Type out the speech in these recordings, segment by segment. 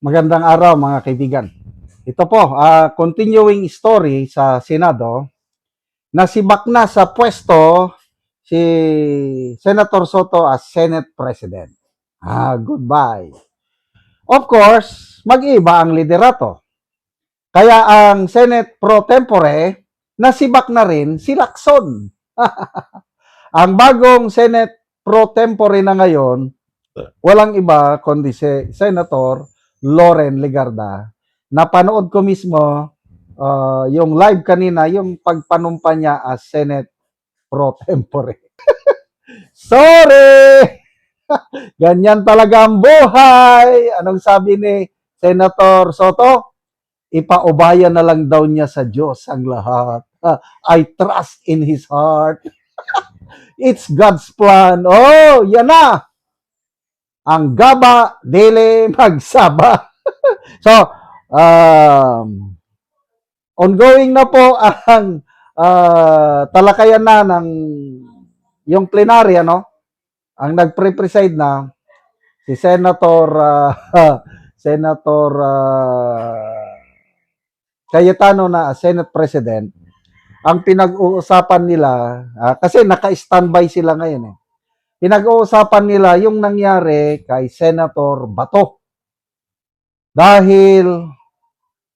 Magandang araw mga kaibigan. Ito po, continuing story sa Senado, nasibak na sa pwesto si Senator Soto as Senate President. Goodbye. Of course, mag-iba ang liderato. Kaya ang Senate Pro Tempore, nasibak na rin si Lacson. Ang bagong Senate Pro Tempore na ngayon, walang iba kundi si Senator Loren Legarda. Napanood ko mismo yung live kanina, yung pagpanumpa niya as Senate Pro Tempore. Sorry! Ganyan talaga ang buhay. Anong sabi ni Senator Soto? Ipaubaya na lang daw niya sa Diyos ang lahat. I trust in His heart. It's God's plan. Oh, yan na! Ang gaba, dili magsaba. So, ongoing na po ang talakayan na ng yung plenarya, no? Ang nagpre-preside na si Senator Senator Cayetano na Senate President. Ang pinag-uusapan nila, kasi naka-standby sila ngayon eh. Pinag-uusapan nila yung nangyari kay Senator Bato. Dahil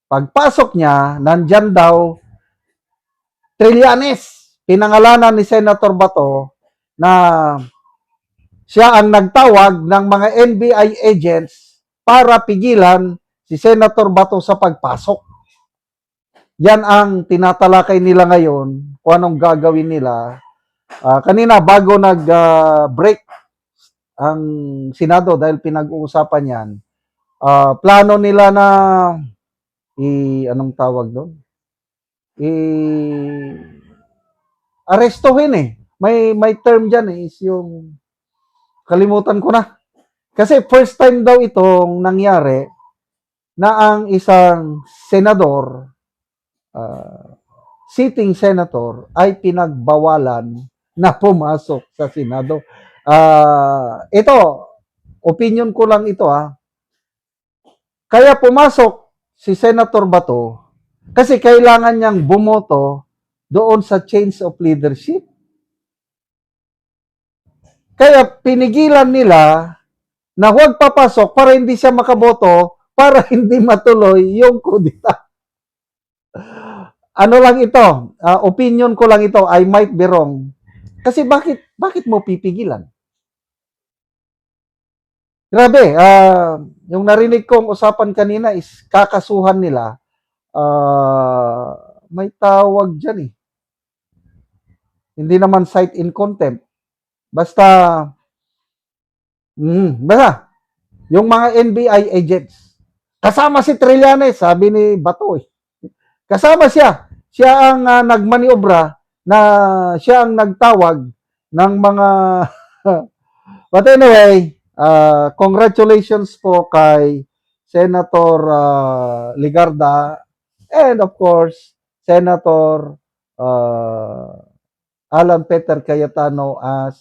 pagpasok niya, nandyan daw Trillanes. Pinangalanan ni Senator Bato na siya ang nagtawag ng mga NBI agents para pigilan si Senator Bato sa pagpasok. Yan ang tinatalakay nila ngayon, kung anong gagawin nila. Kanina, bago nag-break ang Senado dahil pinag-uusapan yan, plano nila na anong tawag doon? Arestuhin eh. May term dyan eh, is yung kalimutan ko na. Kasi first time daw itong nangyari na ang isang senador, sitting senator, ay pinagbawalan na pumasok sa Senado. Ito, opinion ko lang ito Kaya pumasok si Senator Bato kasi kailangan niyang bumoto doon sa change of leadership. Kaya pinigilan nila na huwag papasok para hindi siya makaboto, para hindi matuloy yung kudita. Ano lang ito, opinion ko lang ito, I might be wrong. Kasi bakit mo pipigilan? Grabe, yung narinig kong usapan kanina is kakasuhan nila. May tawag dyan eh. Hindi naman cite in contempt. Basta, yung mga NBI agents. Kasama si Trillanes, sabi ni Bato eh. Kasama siya. Siya ang nagmaniobra na siya ang nagtawag ng mga... But anyway, congratulations po kay Senator Legarda and of course, Senator Alan Peter Cayetano as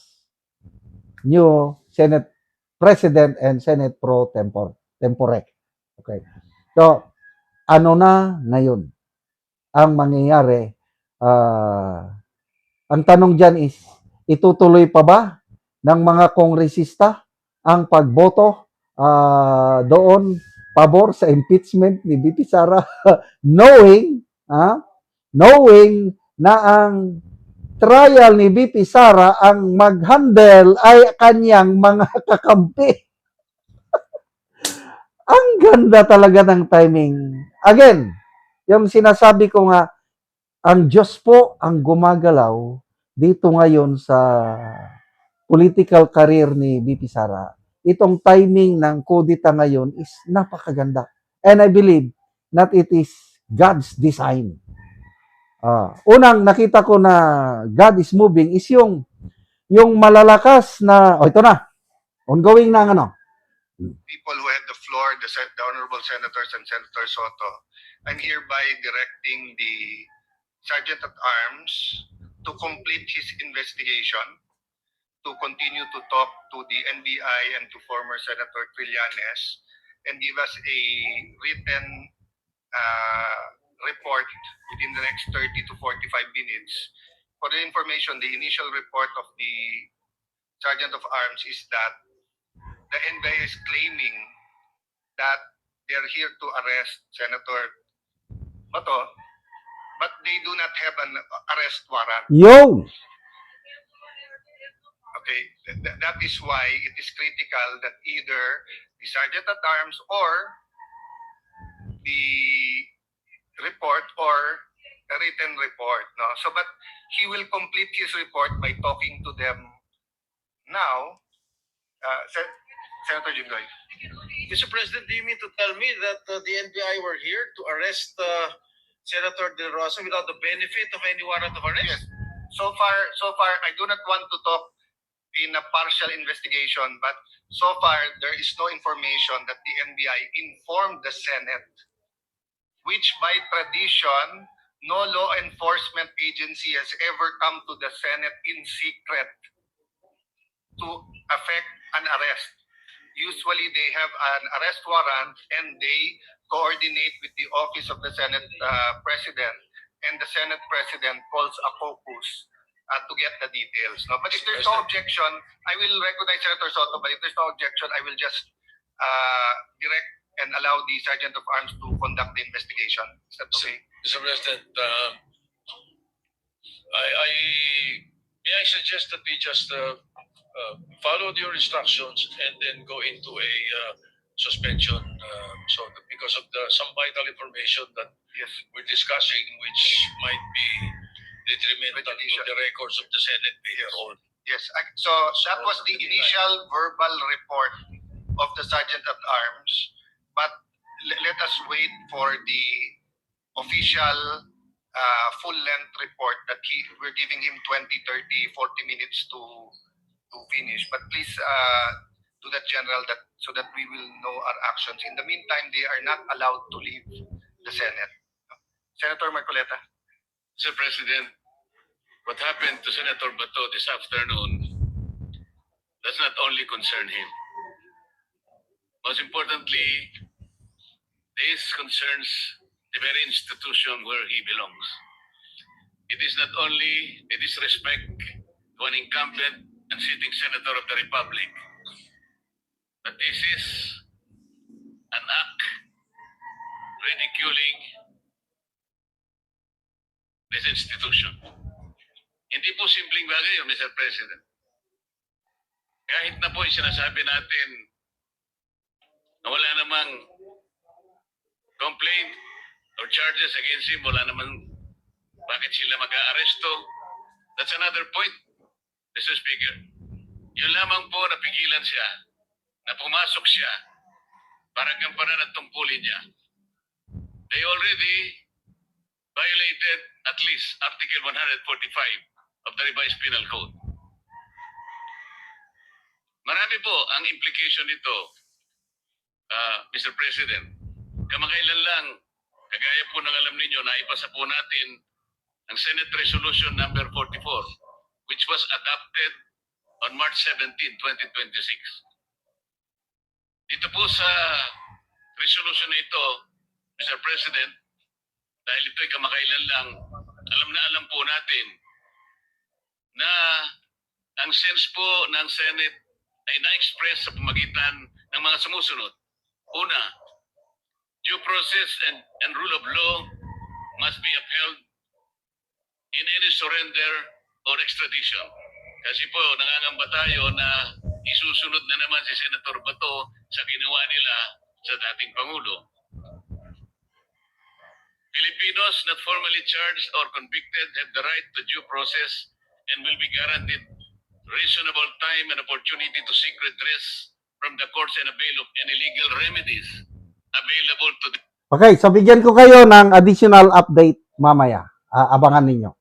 new Senate President and Senate Pro Tempore. Okay. So, ano na ngayon ang mangyayari? Ang tanong dyan is, itutuloy pa ba ng mga kongresista ang pagboto doon pabor sa impeachment ni VP Sara knowing na ang trial ni VP Sara ang mag-handle ay kanyang mga kakampi. Ang ganda talaga ng timing. Again, yung sinasabi ko nga, ang Diyos po ang gumagalaw dito ngayon sa political career ni VP Sara. Itong timing ng kudita ngayon is napakaganda. And I believe that it is God's design. Unang nakita ko na God is moving is yung malalakas na, ito na, ongoing na ano. People who had the floor, the Honorable Senators and Senator Soto, I'm hereby directing the Sergeant at Arms to complete his investigation, to continue to talk to the NBI and to former Senator Trillanes, and give us a written report within the next 30 to 45 minutes. For the information, the initial report of the Sergeant of Arms is that the NBI is claiming that they are here to arrest Senator Bato, but they do not have an arrest warrant. Yo! Okay, that is why it is critical that either the Sergeant at Arms or the report or a written report. No? So, but he will complete his report by talking to them now. Senator Jinggoy. Mr. President, do you mean to tell me that the NBI were here to arrest Senator De Rosa without the benefit of any warrant of arrest? Yes. So far, I do not want to talk in a partial investigation, but so far there is no information that the NBI informed the Senate, which by tradition, no law enforcement agency has ever come to the Senate in secret to affect an arrest. Usually they have an arrest warrant and they coordinate with the office of the Senate President, and the Senate President calls a caucus to get the details. No? But if there's no objection, I will recognize Senator Soto, but if there's no objection, I will just direct and allow the Sergeant of Arms to conduct the investigation. Is that okay? Mr. President, may I suggest that we just follow your instructions and then go into a suspension so that because of some vital information that Yes. we're discussing which might be detrimental to the records of the Senate later on. Yes. So that was the initial verbal report of the Sergeant at Arms, but let us wait for the official full-length report that we're giving him 20, 30, 40 minutes to finish. But please do that, General, so that we will know our actions. In the meantime, they are not allowed to leave the Senate. Senator Marcoleta. Mr. President, what happened to Senator Bato this afternoon does not only concern him. Most importantly, this concerns the very institution where he belongs. It is not only a disrespect to an incumbent and sitting senator of the Republic, but this is an act ridiculing this institution. Hindi po simpleng bagay yun, Mr. President. Kahit na po yung sinasabi natin na wala namang complaint or charges against him, wala namang bakit sila mag-aaresto. That's another point, Mr. Speaker. Yun lamang po napigilan siya, na pumasok siya para gampanan ang tungkulin niya. They already violated at least Article 145 of the Revised Penal Code. Marami po ang implication nito, Mr. President. Kamakailan lang, kagaya po ng alam ninyo, naipasa po natin ang Senate Resolution number 44, which was adopted on March 17, 2026. Dito po sa resolution na ito, Mr. President, dahil ito'y kamakailan lang, alam po natin na ang sense po ng Senate ay na-express sa pamagitan ng mga sumusunod. Una, due process and rule of law must be upheld in any surrender or extradition. Kasi po, nangangamba tayo na isusunod na naman si Senator Bato sa ginawa nila sa dating Pangulo. Filipinos not formally charged or convicted have the right to due process and will be guaranteed reasonable time and opportunity to seek redress from the courts and avail of any legal remedies available to them. Okay, so bigyan ko kayo ng additional update mamaya. Abangan ninyo.